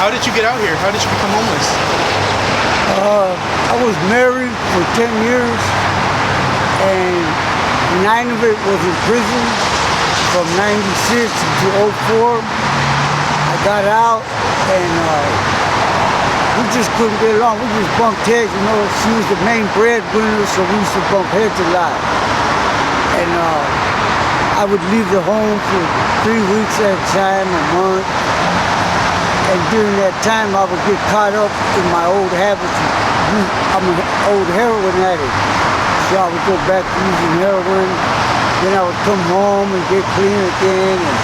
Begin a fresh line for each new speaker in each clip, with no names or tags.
How did you get out here? How did you become homeless?
I was married for 10 years, and 9 of it was in prison from 96 to '04. I got out, and we just couldn't get along. We just bumped heads, you know. She was the main breadwinner, so we used to bump heads a lot. And I would leave the home for 3 weeks at a time, a month. And during that time, I would get caught up in my old habits. I'm an old heroin addict, so I would go back to using heroin. Then I would come home and get clean again, and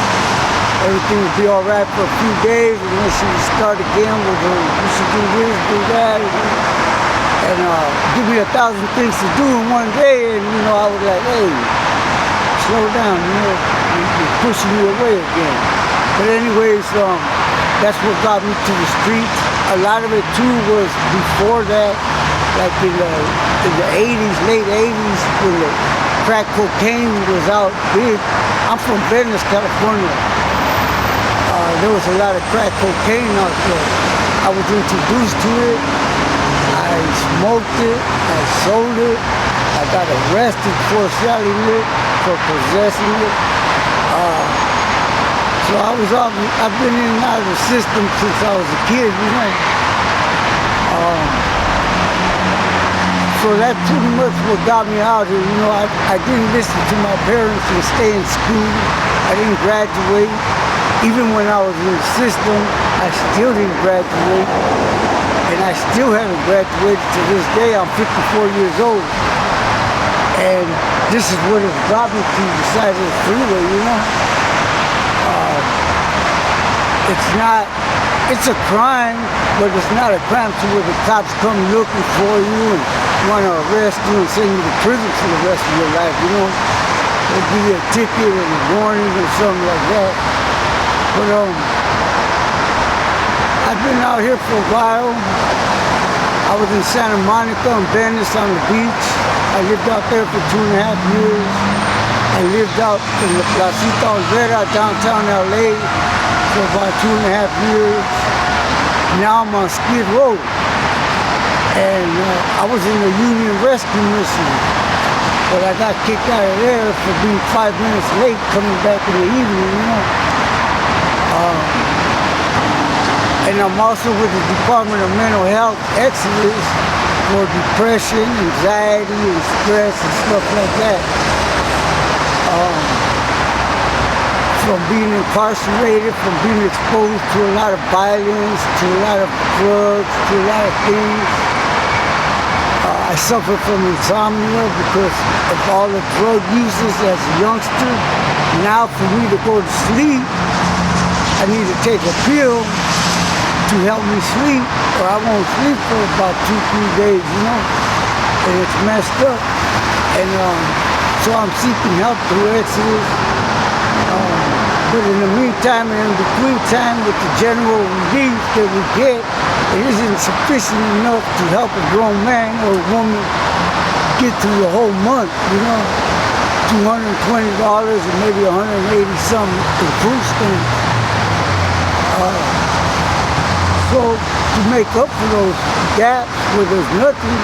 everything would be all right for a few days, and then she would start again with her, you should do this, do that, and give me 1,000 things to do in one day, and you know, I was like, hey, slow down, you know, you're pushing me away again. But anyways, that's what got me to the streets. A lot of it too was before that, like in the 80s, late 80s, when the crack cocaine was out big. I'm from Venice, California. There was a lot of crack cocaine out there. I was introduced to it. I smoked it. I sold it. I got arrested for selling it, for possessing it. So I've been in and out of the system since I was a kid, you know. So that's pretty much what got me out here, you know. I didn't listen to my parents and stay in school. I didn't graduate. Even when I was in the system, I still didn't graduate. And I still haven't graduated to this day. I'm 54 years old. And this is what has brought me to the side of the freeway, you know. It's a crime, but it's not a crime to where the cops come looking for you and want to arrest you and send you to prison for the rest of your life, you know. They'll give you a ticket and a warning or something like that. But I've been out here for a while. I was in Santa Monica and Venice on the beach. I lived out there for 2.5 years. I lived out in the Placita Olvera, downtown LA, for about 2.5 years. Now I'm on Skid Row. And I was in the Union Rescue Mission, but I got kicked out of there for being 5 minutes late coming back in the evening, you know. And I'm also with the Department of Mental Health Excellence for depression, anxiety, and stress and stuff like that. From being incarcerated, from being exposed to a lot of violence, to a lot of drugs, to a lot of things. I suffer from insomnia because of all the drug uses as a youngster. Now for me to go to sleep, I need to take a pill to help me sleep, or I won't sleep for about 2-3 days, you know, and it's messed up. And so I'm seeking help through Exodus. But in the meantime and in between time with the general relief that we get, it isn't sufficient enough to help a grown man or a woman get through the whole month, you know. $220 and maybe 180 something in food stamps. So to make up for those gaps where there's nothing,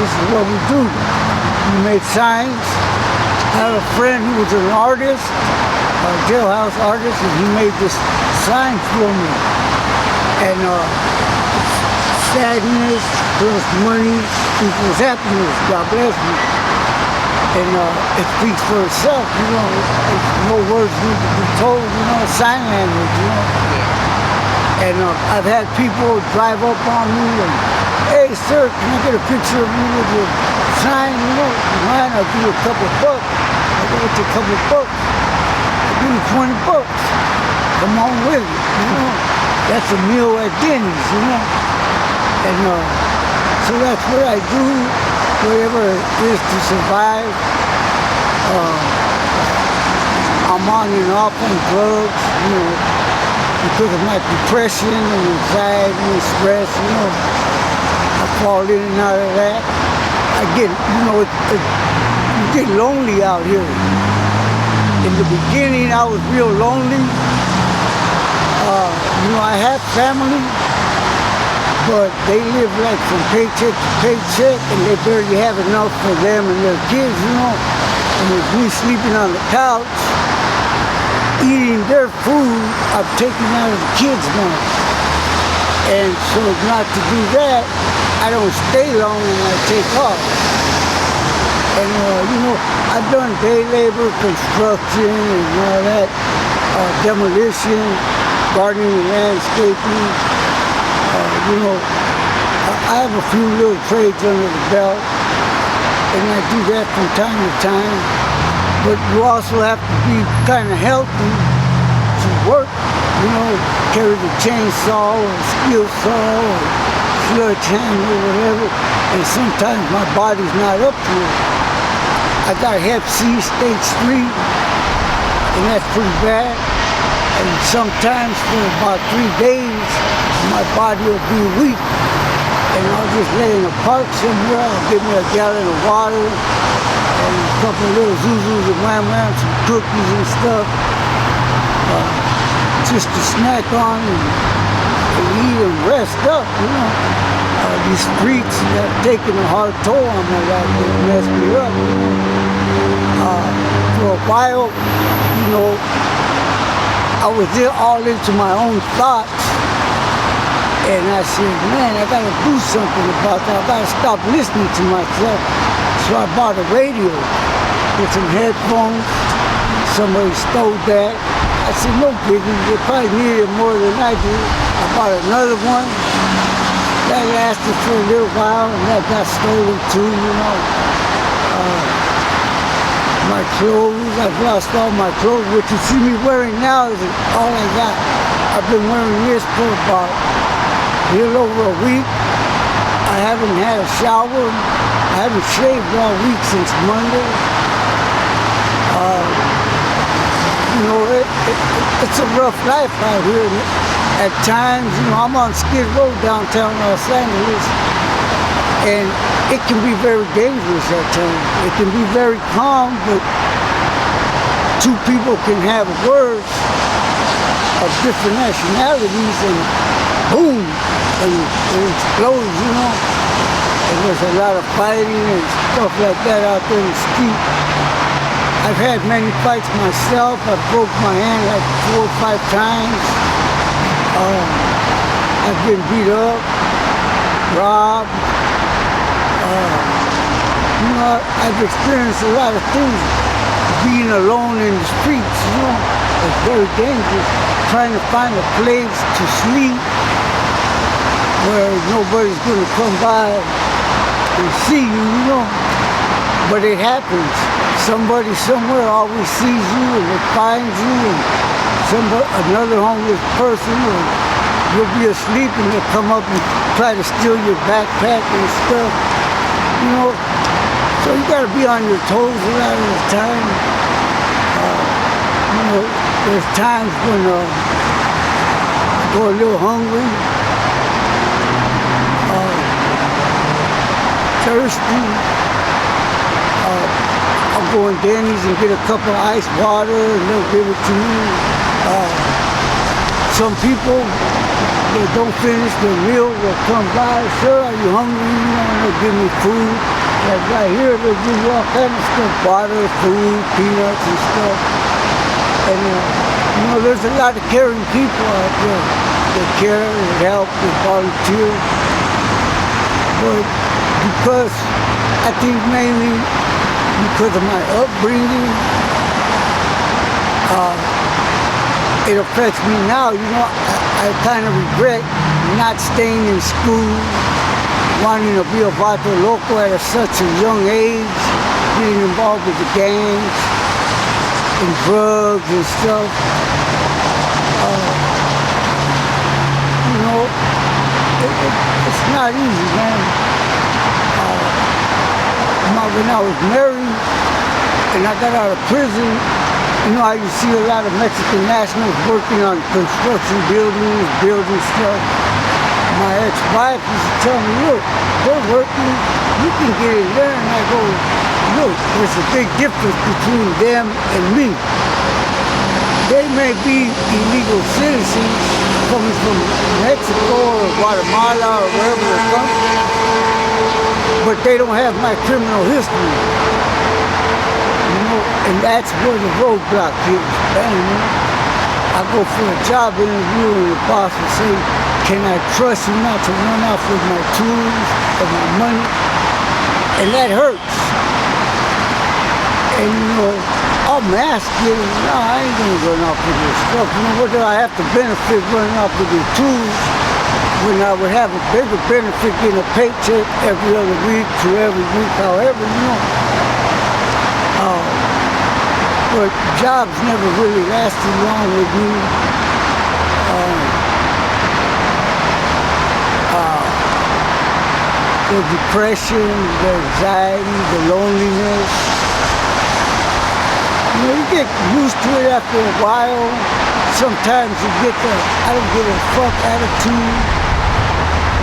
this is what we do. We make signs. I have a friend who was an artist, a jailhouse artist, and he made this sign for me. And sadness plus money equals happiness. God bless me. And it speaks for itself, you know. No words need to be told, you know. Sign language, you know. And I've had people drive up on me and, hey, sir, can I get a picture of you with your sign? You know, mine, I'll give you a couple bucks. I'll give you a couple bucks. I'll give you 20 bucks. Come on with it, you know. That's a meal at Denny's, you know. And so that's what I do, whatever it is to survive. I'm on and off on drugs, you know, because of my depression and anxiety and stress, you know. I fall in and out of that. I get, you know, you get lonely out here. In the beginning, I was real lonely. I have family, but they live like from paycheck to paycheck, and they barely have enough for them and their kids, And with me sleeping on the couch, eating their food, I'm taking out of the kids' money. And so not to do that, I don't stay long when I take off. And, I've done day labor, construction, and all that, demolition, gardening and landscaping. I have a few little trades under the belt, and I do that from time to time. But you also have to be kind of healthy to work, carry the chainsaw or steel saw or sledgehammer or whatever, and sometimes my body's not up to it. I got Hep C stage 3, and that's pretty bad. And sometimes for about 3 days, my body will be weak. And I'll just lay in a park somewhere, I'll give me a gallon of water, and a couple of little zuzus and wham-whams, some cookies and stuff, just to snack on and eat and rest up, These streets have taken a hard toll on my life. They messed me up. For a while, I was all into my own thoughts. And I said, man, I gotta do something about that. I gotta stop listening to myself. So I bought a radio with some headphones. Somebody stole that. I said, no biggie, they probably needed it more than I did. I bought another one. That lasted for a little while, and that got stolen too, My clothes, I've lost all my clothes. What you see me wearing now is all I got. I've been wearing this for about a little over a week. I haven't had a shower. I haven't shaved all week since Monday. It's a rough life out here. At times, I'm on Skid Row downtown Los Angeles, and it can be very dangerous at times. It can be very calm, but two people can have words of different nationalities, and boom, and it explodes, And there's a lot of fighting and stuff like that out there in the street. I've had many fights myself. I broke my hand like 4 or 5 times. I've been beat up, robbed. I've experienced a lot of things. Being alone in the streets, it's very dangerous. Trying to find a place to sleep where nobody's going to come by and see you, But it happens. Somebody somewhere always sees you and it finds you, and another homeless person, or you'll be asleep and they'll come up and try to steal your backpack and stuff. So you gotta be on your toes a lot of the time. There's times when I go a little hungry, thirsty. I'll go in Denny's and get a cup of ice water and they'll give it to me. Some people, they don't finish their meal, they'll come by, sir, are you hungry? And they'll give me food. Like right here, they'll give you all kinds of stuff, water, food, peanuts and stuff. And there's a lot of caring people out there. They care, they help, they volunteer. But because, I think mainly because of my upbringing, it affects me now. I kind of regret not staying in school, wanting to be a vato loco at such a young age, getting involved with the gangs and drugs and stuff. It's not easy, man. When I was married and I got out of prison, how you see a lot of Mexican nationals working on construction buildings, building stuff. My ex-wife used to tell me, look, they're working, you can get in there. And I go, look, there's a big difference between them and me. They may be illegal citizens, coming from Mexico or Guatemala or wherever they're coming, but they don't have my criminal history. You know, and that's where the roadblock is. Bang, you know? I go for a job interview and the boss will say, can I trust you not to run off with my tools or my money? And that hurts. And you know, I'm asking, no, I ain't gonna run off with this stuff. You know, what do I have to benefit running off with these tools when I would have a bigger benefit getting a paycheck every other week to every week, however, you know. But jobs never really lasted long with me. The depression, the anxiety, the loneliness. You know, you get used to it after a while. Sometimes you get the I don't give a fuck attitude,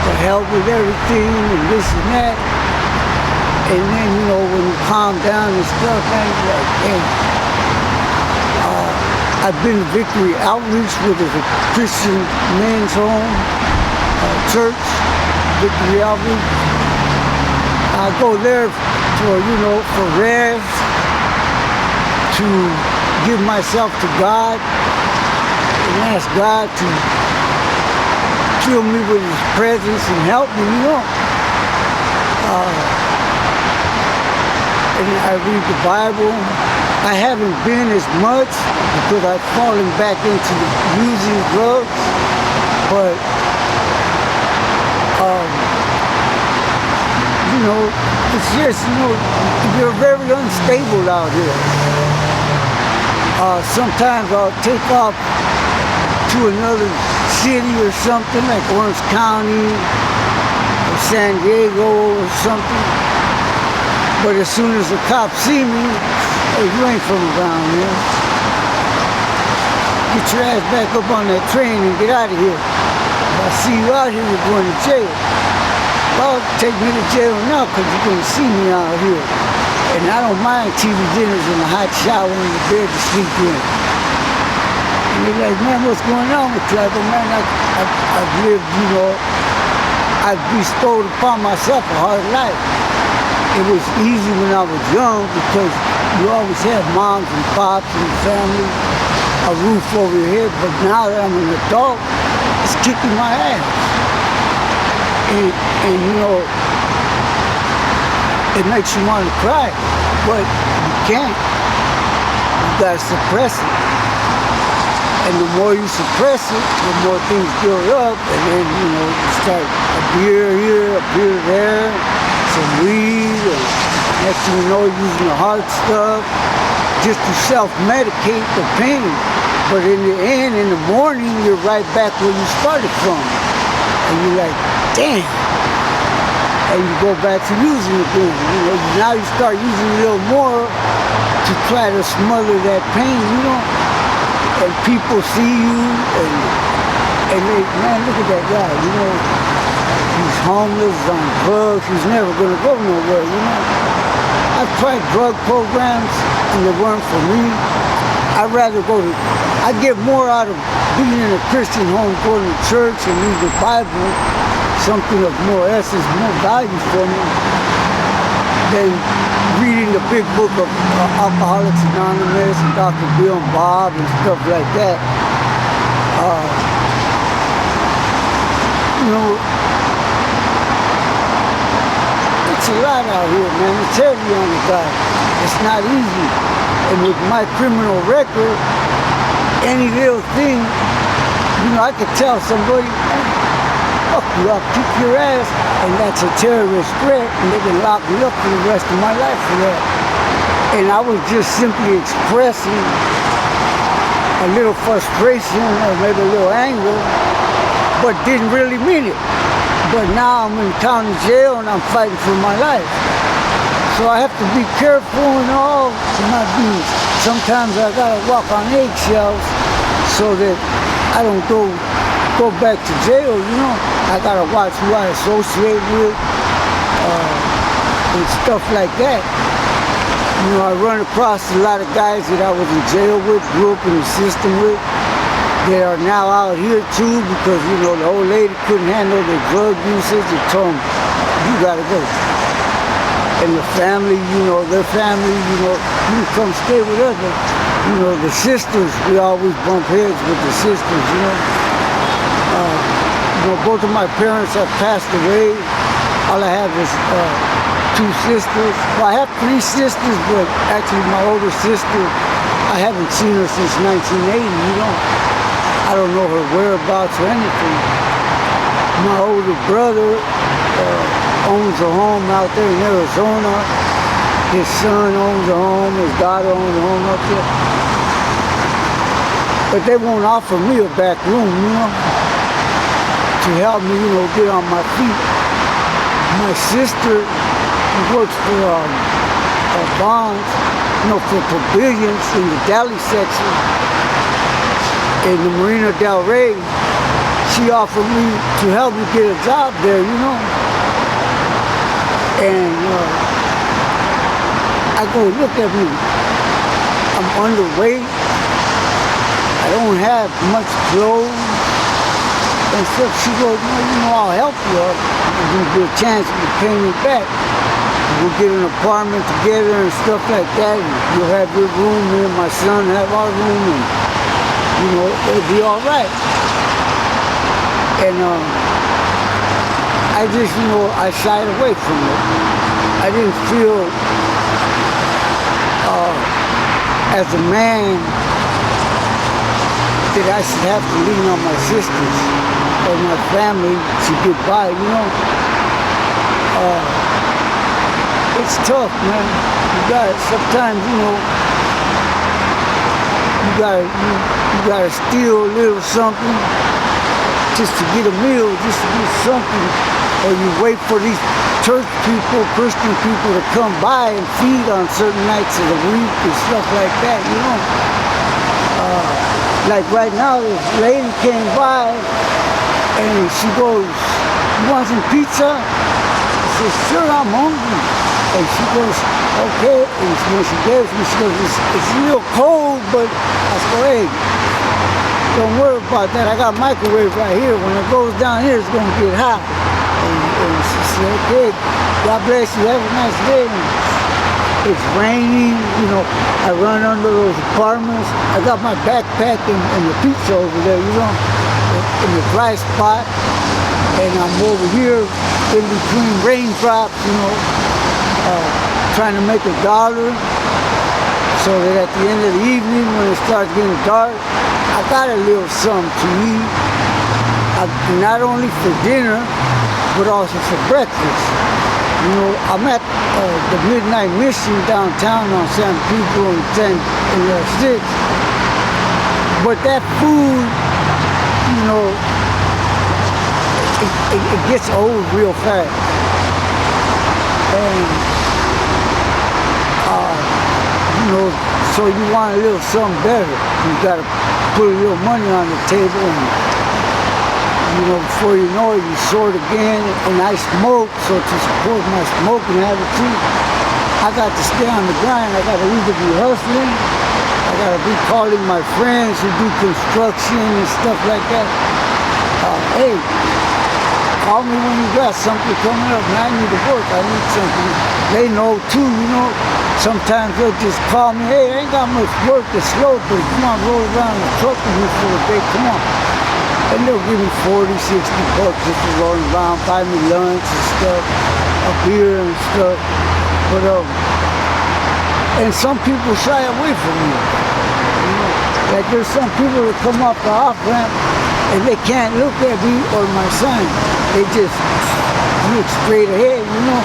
the hell with everything and this and that. And then, you know, when you calm down and stuff, man, you're like, damn. I've been to Victory Outreach, which is a Christian men's home, church, Victory Outreach. I go there for, you know, for rest, to give myself to God and ask God to fill me with His presence and help me, you know. And I read the Bible. I haven't been as much because I've fallen back into using drugs, but you know, it's just, you know, you're very unstable out here. Sometimes I'll take off to another city or something, like Orange County or San Diego or something. But as soon as the cops see me, hey, you ain't from around here. Get your ass back up on that train and get out of here. If I see you out here, you're going to jail. Well, take me to jail now because you're going to see me out here. And I don't mind TV dinners and a hot shower in the bed to sleep in. And you're like, man, what's going on with you? I go, man, I've lived, you know, I've bestowed upon myself a hard life. It was easy when I was young because you always had moms and pops and family, a roof over your head. But now that I'm an adult, it's kicking my ass. And you know, it makes you want to cry, but you can't. You gotta suppress it. And the more you suppress it, the more things build up, and then, you know, you start a beer here, a beer there, some weed, and next thing you know, using the hard stuff just to self-medicate the pain. But in the end, in the morning, you're right back where you started from. And you're like, damn. And you go back to using it again. You know, now you start using a little more to try to smother that pain, you know. And people see you and they, man, look at that guy, you know. He's homeless, on drugs, he's never gonna go nowhere, you know. I've tried drug programs and they weren't for me. I'd rather go to, I get more out of being in a Christian home, going to church and reading the Bible, something of more essence, more value for me, than reading the big book of Alcoholics Anonymous and Dr. Bill and Bob and stuff like that. You know, it's a lot out here, man. It's heavy on the guy. It's not easy. And with my criminal record, any little thing, you know, I could tell somebody, fuck you, I'll kick your ass, and that's a terrorist threat, and they can lock me up for the rest of my life for that. And I was just simply expressing a little frustration or maybe a little anger, but didn't really mean it. But now I'm in county jail and I'm fighting for my life. So I have to be careful and all to not be, sometimes I gotta walk on eggshells so that I don't go back to jail, you know. I gotta watch who I associate with and stuff like that. You know, I run across a lot of guys that I was in jail with, grew up in the system with, They are now out here too because, you know, the old lady couldn't handle the drug usage and told them, you gotta go. And the family, you know, their family, you know, you come stay with us. But, you know, the sisters, we always bump heads with the sisters, you know. You know, both of my parents have passed away. All I have is 2 sisters. Well, I have 3 sisters, but actually my older sister, I haven't seen her since 1980, you know. I don't know her whereabouts or anything. My older brother owns a home out there in Arizona. His son owns a home, his daughter owns a home up there. But they won't offer me a back room, you know, to help me, you know, get on my feet. My sister works for bonds, you know, for pavilions in the deli section in the Marina Del Rey. She offered me to help me get a job there, you know. And I go, look at me. I'm underweight. I don't have much clothes. And so she goes, well, you know, I'll help you up. There's going to be a chance to pay me back. We'll get an apartment together and stuff like that. And you'll have your room, me and my son have our room, and, you know, it'll be all right. And I just, you know, I shied away from it. I didn't feel as a man that I should have to lean on my sisters or my family to get by, you know. It's tough, man. You gotta, sometimes, you know, you gotta steal a little something just to get a meal, just to get something, or you wait for these church people, Christian people to come by and feed on certain nights of the week and stuff like that, you know. Like right now, this lady came by and she goes, you want some pizza? I said, sure, I'm hungry. And she goes, okay. And when she gives me, she goes, it's a little cold, but I said, hey, don't worry about that. I got a microwave right here. When it goes down here, it's going to get hot. And she said, okay, God bless you. Have a nice day. And it's raining, you know. I run under those apartments. I got my backpack and the pizza over there, you know, in the dry spot. And I'm over here in between raindrops, you know, trying to make $1. So that at the end of the evening, when it starts getting dark, I got a little something to eat, not only for dinner, but also for breakfast. You know, I'm at the Midnight Mission downtown on San Pedro and 6. But that food, you know, it gets old real fast. And, you know, so you want a little something better. You gotta put a little money on the table, and, you know, before you know it, you short again. And I smoke, so to support my smoking habit too, I got to stay on the grind. I got to either be hustling, I got to be calling my friends who do construction and stuff like that. Hey, call me when you got something coming up, man. I need to work, I need something. They know too, you know. Sometimes they'll just call me, hey, I ain't got much work, it's slow, but if you want to roll around the truck with me for a day, come on. And they'll give me 40, 60 bucks just to roll around, buy me lunch and stuff, a beer and stuff. But, and some people shy away from me. You know, like there's some people that come off the off-ramp and they can't look at me or my son. They just look straight ahead, you know.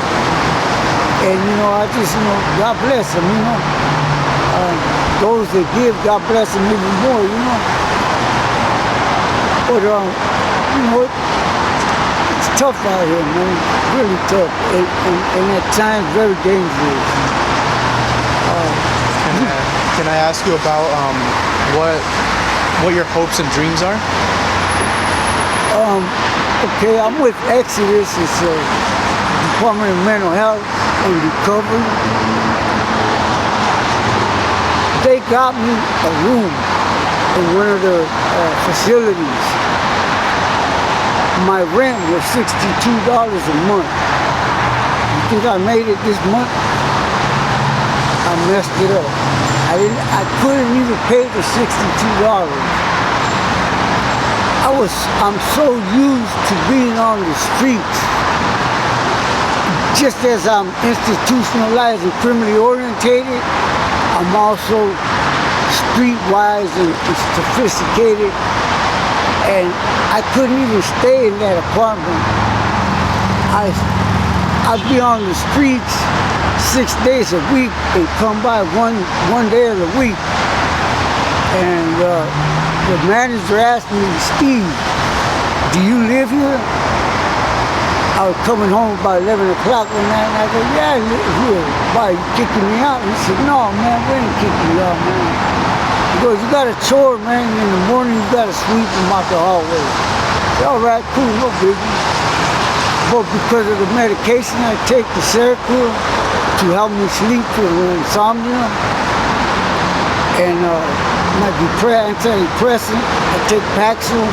And, you know, I just, you know, God bless them, you know. Those that give, God bless them even more, you know. But, you know, it's tough out here, man. Really tough. And at times, very dangerous.
Can I ask you about what your hopes and dreams are?
Okay, I'm with Exodus. It's a Department of Mental Health and Recovery. They got me a room in one of the facilities. My rent was $62 a month. You think I made it this month? I messed it up. I couldn't even pay the $62. I'm so used to being on the streets. Just as I'm institutionalized and criminally orientated, I'm also streetwise and sophisticated. And I couldn't even stay in that apartment. I'd be on the streets 6 days a week and come by one day of the week. And the manager asked me, "Steve, do you live here?" I was coming home about 11 o'clock one night, and I go, "Yeah, I live here. Why, you kicking me out?" And he said, "No, man, we ain't kicking you out, man." He goes, "You got a chore, man. In the morning, you got to sweep them out the hallway." I said, "All right, cool, no biggie." But because of the medication I take, the Seroquel, to help me sleep for insomnia, and my antidepressant, I take Paxil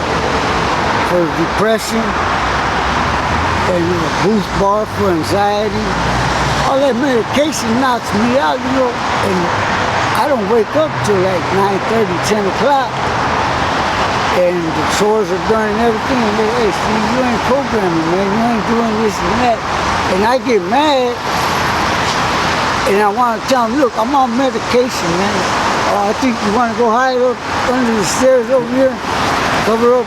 for depression, and a Boost bar for anxiety. All that medication knocks me out, and I don't wake up till like 9:30, 10 o'clock. And the chores are done and everything. And they, "Hey, Steve, you ain't programming, man. You ain't doing this and that." And I get mad, and I want to tell them, "Look, I'm on medication, man. Oh, I think you want to go hide up under the stairs over here, cover up